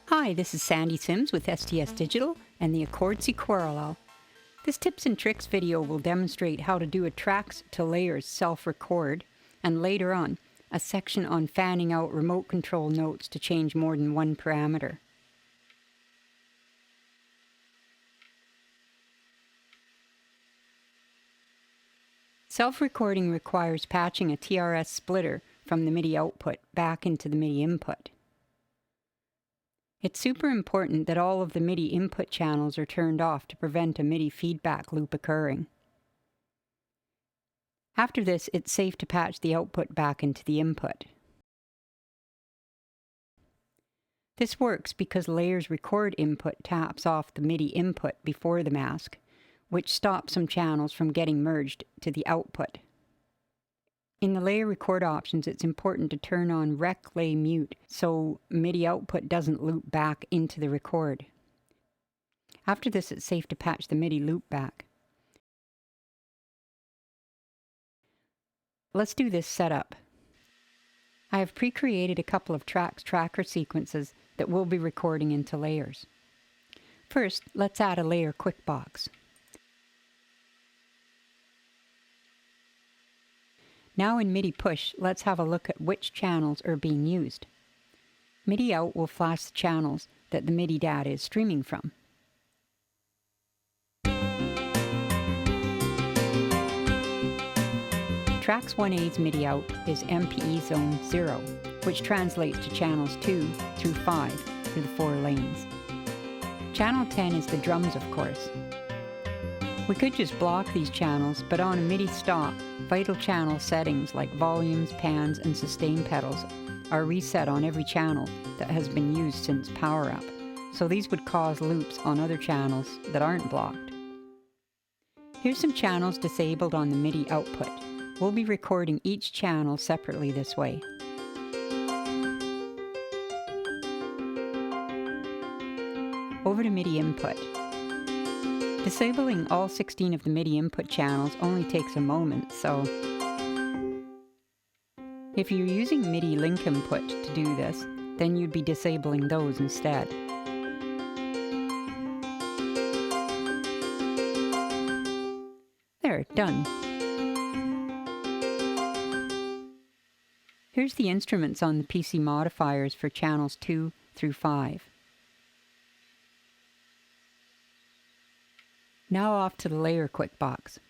Hi, this is Sandy Sims with STS Digital and the Accord Sequarallel. This tips and tricks video will demonstrate how to do a TRAX to layers self-record, and later on, a section on fanning out remote control notes to change more than one parameter. Self-recording requires patching a TRS splitter from the MIDI output back into the MIDI input. It's super important that all of the MIDI input channels are turned off to prevent a MIDI feedback loop occurring. After this, it's safe to patch the output back into the input. This works because layers record input taps off the MIDI input before the mask, which stops some channels from getting merged to the output. In the layer record options, it's important to turn on Rec Lay Mute so MIDI output doesn't loop back into the record. After this, it's safe to patch the MIDI loop back. Let's do this setup. I have pre-created a couple of TRAX tracker sequences that we'll be recording into layers. First, let's add a layer quick box. Now in MIDI push, let's have a look at which channels are being used. MIDI out will flash the channels that the MIDI data is streaming from. TRAX 1A's MIDI out is MPE zone 0, which translates to channels 2 through 5 through the 4 lanes. Channel 10 is the drums, of course. We could just block these channels, but on a MIDI stop, vital channel settings like volumes, pans, and sustain pedals are reset on every channel that has been used since power up, so these would cause loops on other channels that aren't blocked. Here's some channels disabled on the MIDI output. We'll be recording each channel separately this way. Over to MIDI input. Disabling all 16 of the MIDI input channels only takes a moment, so if you're using MIDI link input to do this, then you'd be disabling those instead. There, done. Here's the instruments on the PC modifiers for channels 2 through 5. Now off to the layer quick box.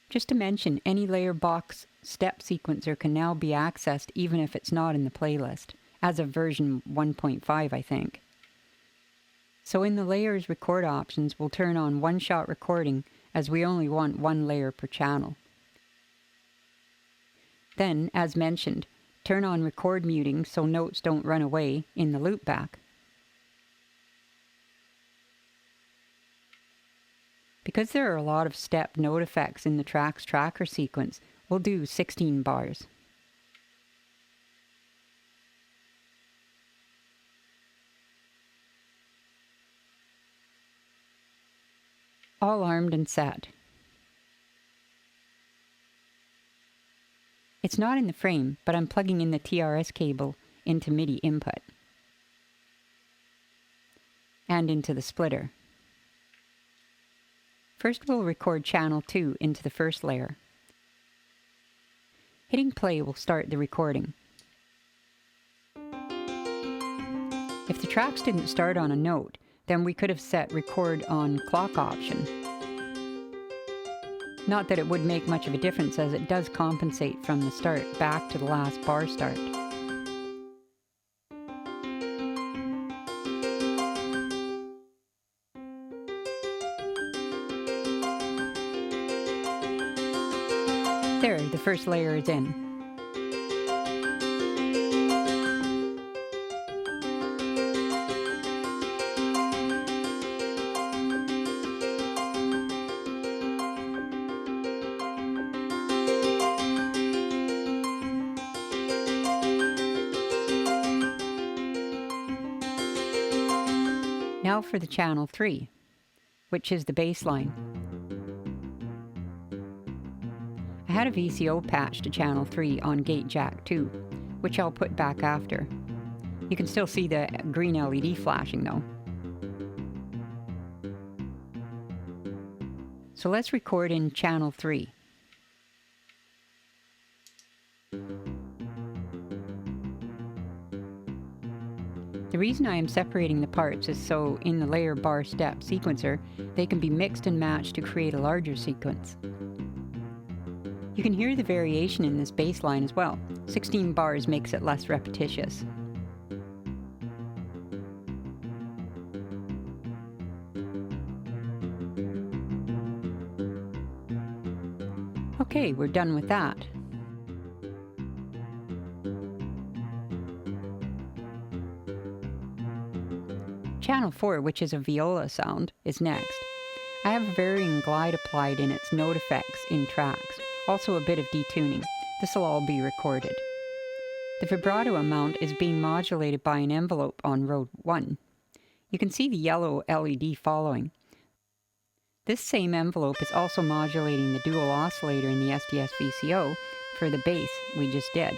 Just to mention, any layer box step sequencer can now be accessed even if it's not in the playlist, as of version 1.5 I think. So in the layers record options, we'll turn on one-shot recording as we only want one layer per channel. Then, as mentioned, turn on record muting so notes don't run away in the loopback. Because there are a lot of step noteFX in the TRAX tracker sequence, we'll do 16 bars. All armed and set. It's not in the frame, but I'm plugging in the TRS cable into MIDI input and into the splitter. First, we'll record channel 2 into the first layer. Hitting play will start the recording. If the TRAX didn't start on a note, then we could have set record on clock option. Not that it would make much of a difference, as it does compensate from the start back to the last bar start. There, the first layer is in. Now for the channel 3, which is the bass line. I had a VCO patch to channel 3 on gate jack 2, which I'll put back after. You can still see the green LED flashing though. So let's record in channel 3. The reason I am separating the parts is so in the layer bar step sequencer, they can be mixed and matched to create a larger sequence. You can hear the variation in this bass line as well. 16 bars makes it less repetitious. Okay, we're done with that. Channel 4, which is a viola sound, is next. I have a varying glide applied in its noteFX in TRAX, also a bit of detuning. This will all be recorded. The vibrato amount is being modulated by an envelope on road 1. You can see the yellow LED following. This same envelope is also modulating the dual oscillator in the SDS VCO for the bass we just did.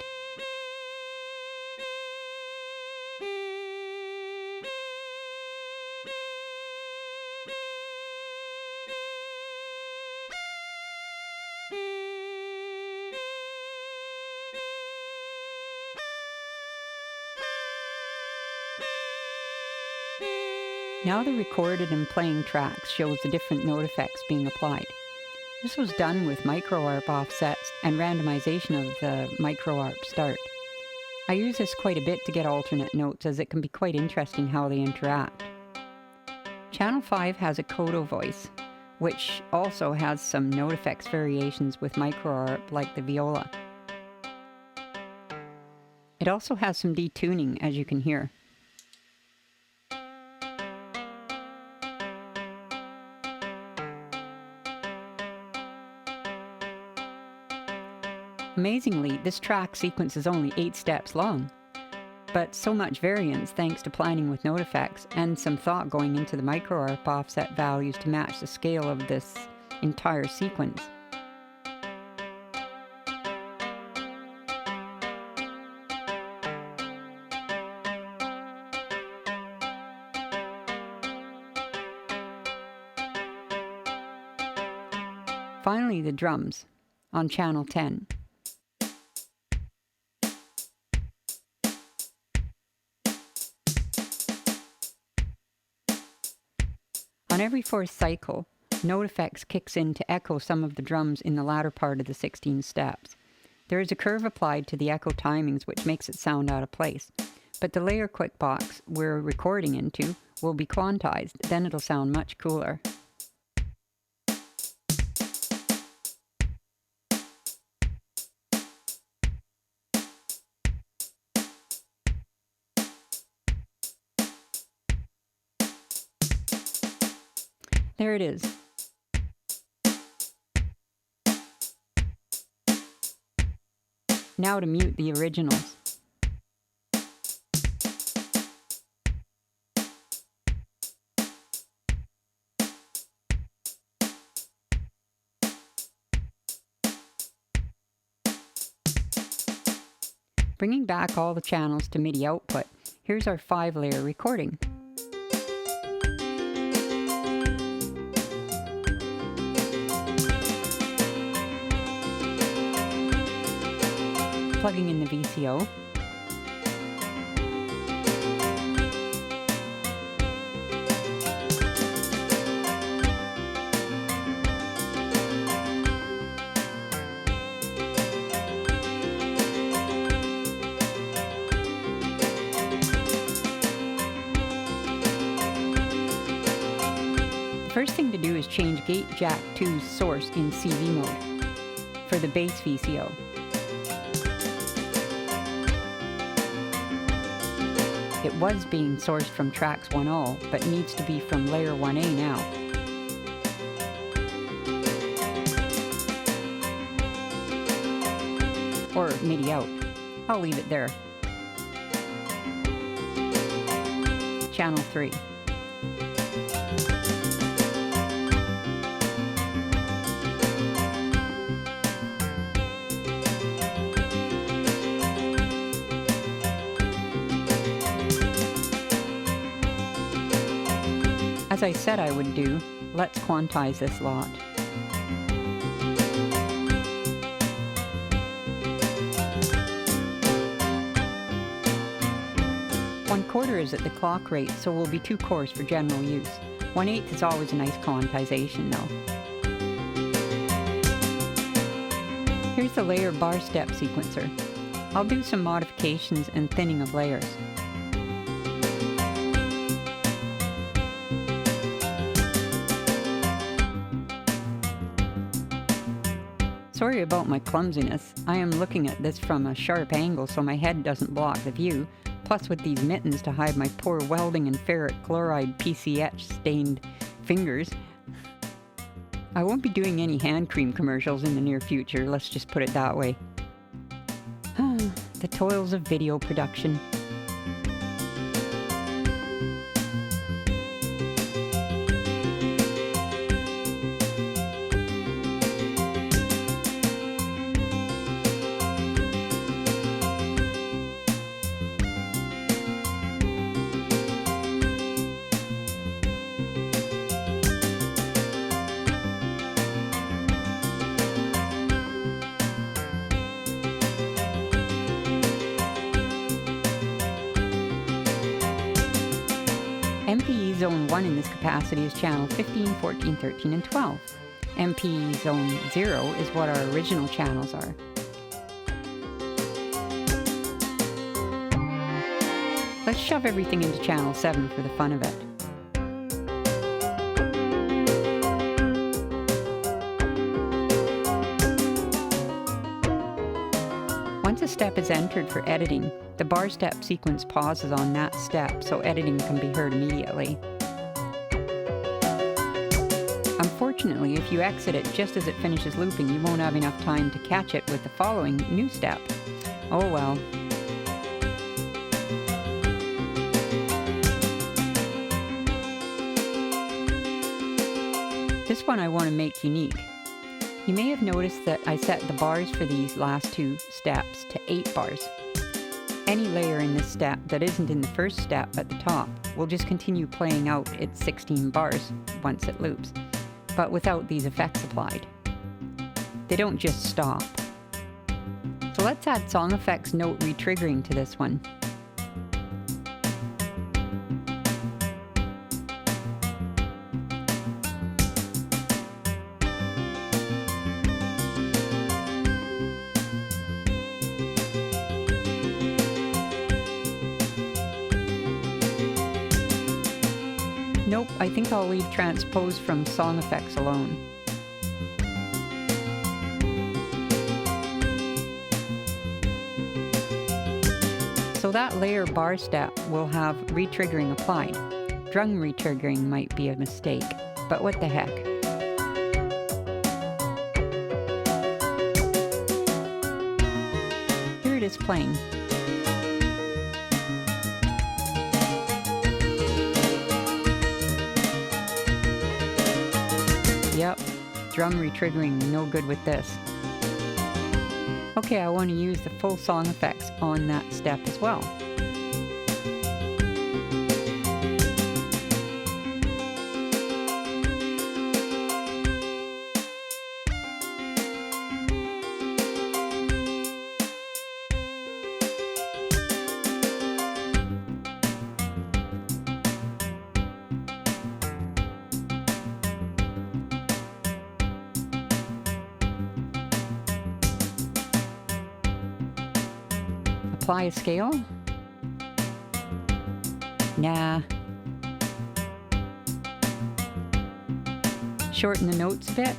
Now the recorded and playing tracks shows the different noteFX being applied. This was done with microarp offsets and randomization of the microarp start. I use this quite a bit to get alternate notes as it can be quite interesting how they interact. Channel 5 has a coda voice, which also has some noteFX variations with microarp like the viola. It also has some detuning, as you can hear. Amazingly, this track sequence is only 8 steps long, but so much variance thanks to planning with noteFX and some thought going into the microarp offset values to match the scale of this entire sequence. Finally, the drums on channel 10. On every fourth cycle, noteFX kicks in to echo some of the drums in the latter part of the 16 steps. There is a curve applied to the echo timings which makes it sound out of place, but the layer quick box we're recording into will be quantized, then it'll sound much cooler. There it is. Now to mute the originals. Bringing back all the channels to MIDI output, here's our 5-layer recording. Plugging in the VCO. The first thing to do is change gate jack 2's source in CV mode for the bass VCO. It was being sourced from TRAX 1.0, but needs to be from layer 1A now. Or MIDI out. I'll leave it there. Channel 3. As I said I would do, let's quantize this lot. One-quarter is at the clock rate, so will be 2 cores for general use. 1/8 is always a nice quantization though. Here's the layer bar step sequencer. I'll do some modifications and thinning of layers. Sorry about my clumsiness. I am looking at this from a sharp angle so my head doesn't block the view, plus with these mittens to hide my poor welding and ferric chloride PCH stained fingers. I won't be doing any hand cream commercials in the near future, let's just put it that way. The toils of video production. MPE Zone 1 in this capacity is channel 15, 14, 13, and 12. MPE Zone 0 is what our original channels are. Let's shove everything into channel 7 for the fun of it. Once a step is entered for editing, the bar step sequence pauses on that step so editing can be heard immediately. Unfortunately, if you exit it just as it finishes looping, you won't have enough time to catch it with the following new step. Oh well. This one I want to make unique. You may have noticed that I set the bars for these last 2 steps to 8 bars. Any layer in this step that isn't in the first step at the top will just continue playing out its 16 bars once it loops, but without these effects applied. They don't just stop. So let's add song effects note retriggering to this one. Nope, I think I'll leave transpose from song effects alone. So that layer bar step will have retriggering applied. Drum retriggering might be a mistake, but what the heck. Here it is playing. Yep, drum retriggering, no good with this. Okay, I want to use the full song effects on that step as well. Apply a scale? Nah. Shorten the notes a bit?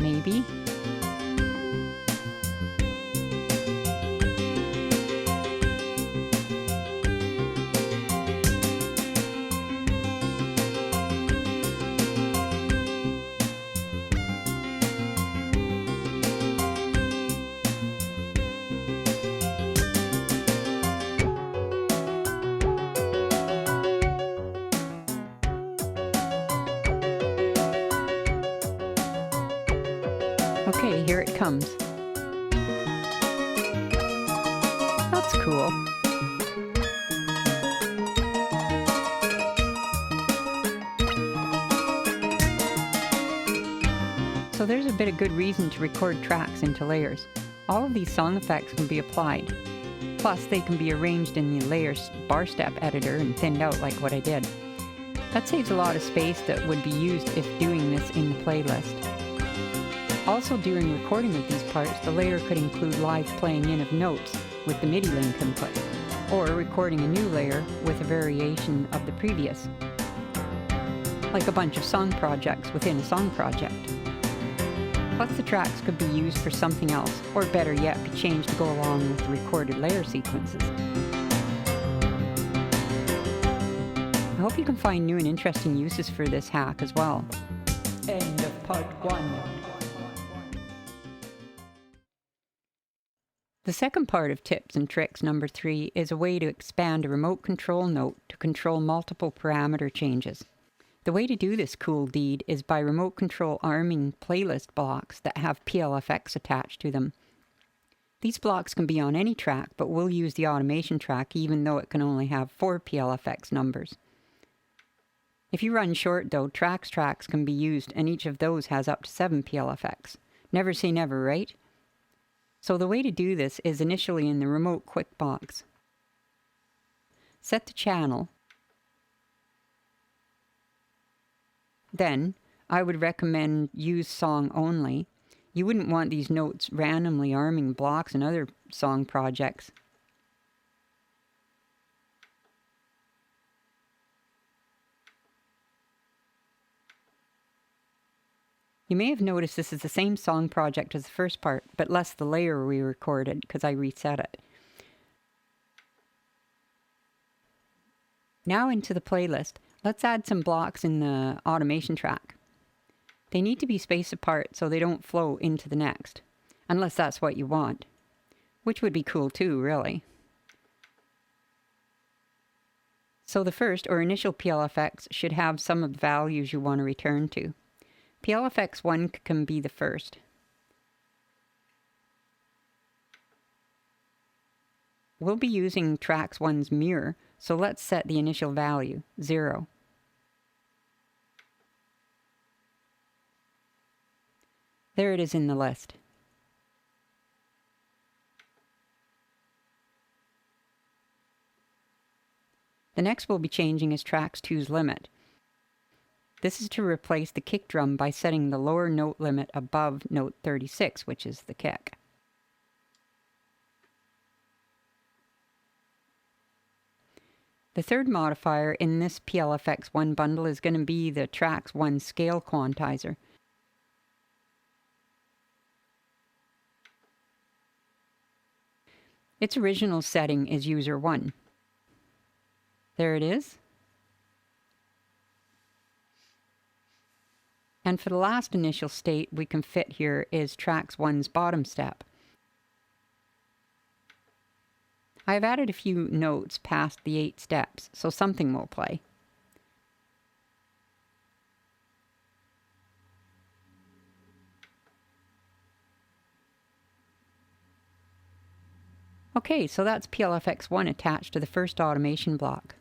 Maybe. Okay, here it comes. That's cool. So there's a bit of good reason to record tracks into layers. All of these song effects can be applied. Plus, they can be arranged in the layers bar step editor and thinned out like what I did. That saves a lot of space that would be used if doing this in the playlist. Also, during recording of these parts, the layer could include live playing in of notes with the MIDI link input, or recording a new layer with a variation of the previous, like a bunch of song projects within a song project. Plus, the tracks could be used for something else, or better yet, be changed to go along with the recorded layer sequences. I hope you can find new and interesting uses for this hack as well. End of part 1. The second part of tips and tricks number 3 is a way to expand a remote control note to control multiple parameter changes. The way to do this cool deed is by remote control arming playlist blocks that have PLFX attached to them. These blocks can be on any track, but we'll use the automation track even though it can only have 4 PLFX numbers. If you run short though, TRAX tracks can be used and each of those has up to 7 PLFX. Never say never, right? So the way to do this is initially in the remote quick box. Set the channel. Then, I would recommend use song only. You wouldn't want these notes randomly arming blocks and other song projects. You may have noticed this is the same song project as the first part, but less the layer we recorded because I reset it. Now into the playlist. Let's add some blocks in the automation track. They need to be spaced apart so they don't flow into the next, unless that's what you want, which would be cool too, really. So the first or initial PLFX should have some of the values you want to return to. PLFX1 can be the first. We'll be using TRAX1's mirror, so let's set the initial value, 0. There it is in the list. The next we'll be changing is TRAX2's limit. This is to replace the kick drum by setting the lower note limit above note 36, which is the kick. The third modifier in this PLFX1 bundle is going to be the TRAX1 scale quantizer. Its original setting is user 1. There it is. And for the last initial state we can fit here is TRAX1's bottom step. I've added a few notes past the 8 steps, so something will play. Okay, so that's PLFX1 attached to the first automation block.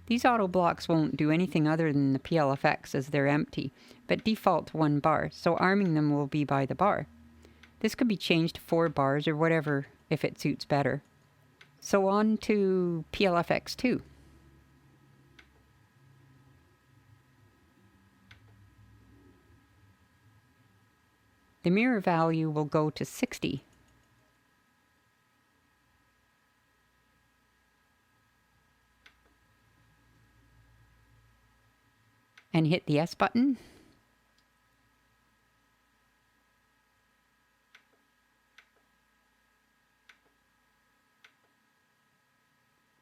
These auto blocks won't do anything other than the PLFX as they're empty, but default to 1 bar, so arming them will be by the bar. This could be changed to 4 bars or whatever if it suits better. So on to PLFX2. The mirror value will go to 60. And hit the S button.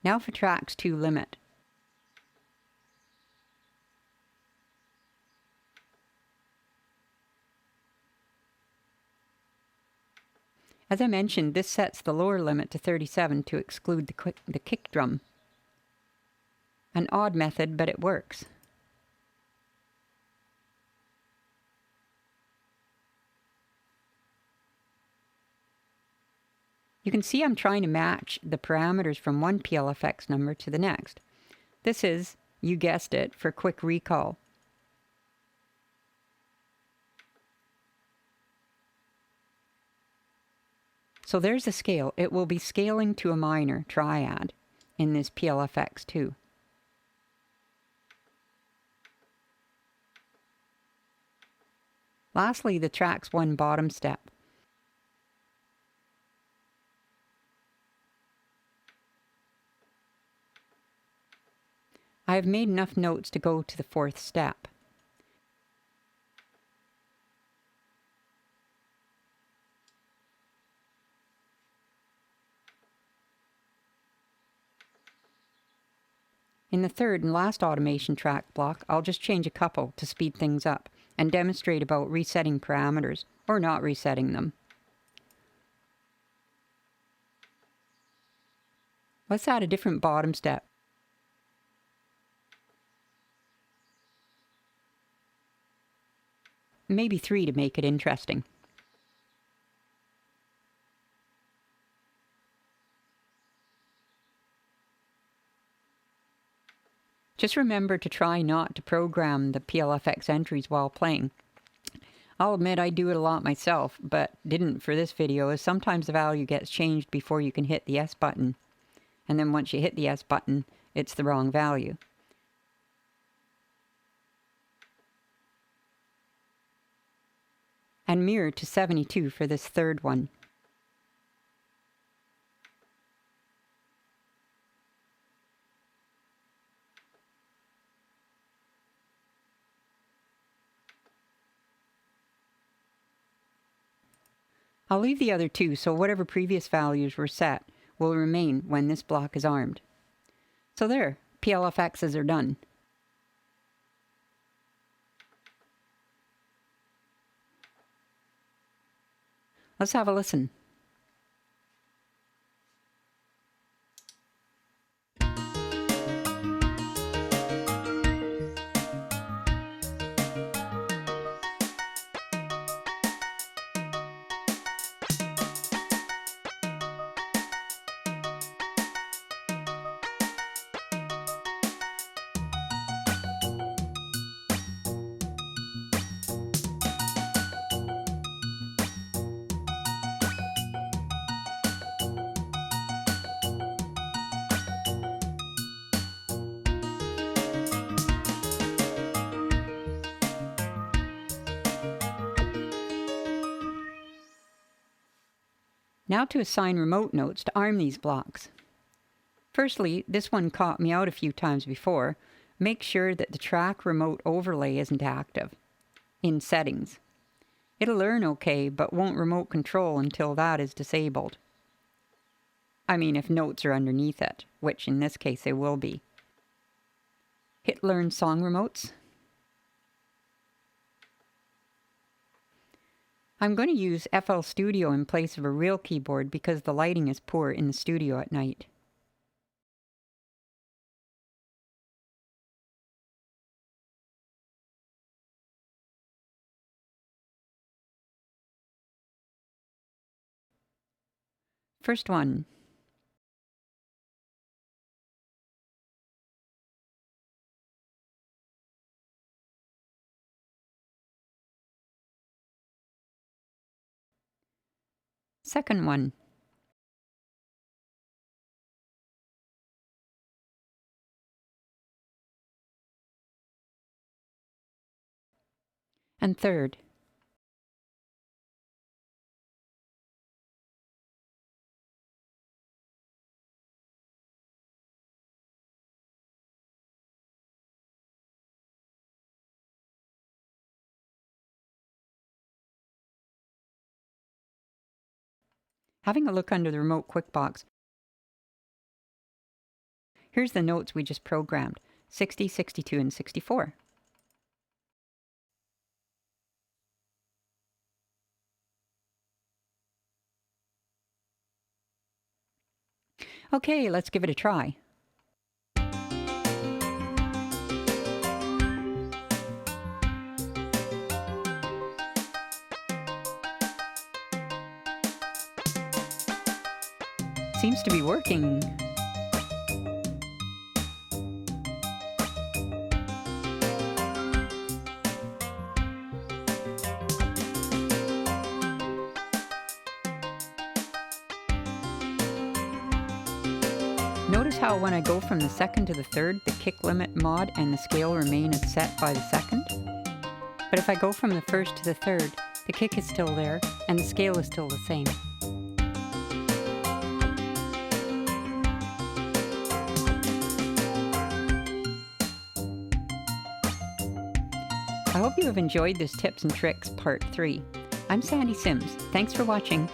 Now for TRAX2 limit. As I mentioned, this sets the lower limit to 37 to exclude the kick drum. An odd method, but it works. You can see I'm trying to match the parameters from one PLFX number to the next. This is, you guessed it, for quick recall. So there's the scale. It will be scaling to a minor triad in this PLFX too. Lastly, the TRAX 1 bottom step. I have made enough notes to go to the 4th step. In the 3rd and last automation track block, I'll just change a couple to speed things up and demonstrate about resetting parameters or not resetting them. Let's add a different bottom step. Maybe 3 to make it interesting. Just remember to try not to program the PLFX entries while playing. I'll admit I do it a lot myself, but didn't for this video, as sometimes the value gets changed before you can hit the S button. And then once you hit the S button, it's the wrong value. And mirror to 72 for this 3rd one. I'll leave the other 2, so whatever previous values were set will remain when this block is armed. So there, PLFXs are done. Let's have a listen. Now to assign remote notes to arm these blocks. Firstly, this one caught me out a few times before. Make sure that the track remote overlay isn't active in settings. It'll learn okay, but won't remote control until that is disabled. I mean, if notes are underneath it, which in this case they will be. Hit Learn Song Remotes. I'm going to use FL Studio in place of a real keyboard because the lighting is poor in the studio at night. First one. Second one. And third. Having a look under the remote quick box, here's the notes we just programmed, 60, 62, and 64. Okay, let's give it a try. Seems to be working. Notice how when I go from the second to the third, the kick limit mod and the scale remain as set by the second? But if I go from the first to the third, the kick is still there and the scale is still the same. I hope you have enjoyed this Tips and Tricks Part 3. I'm Sandy Sims. Thanks for watching.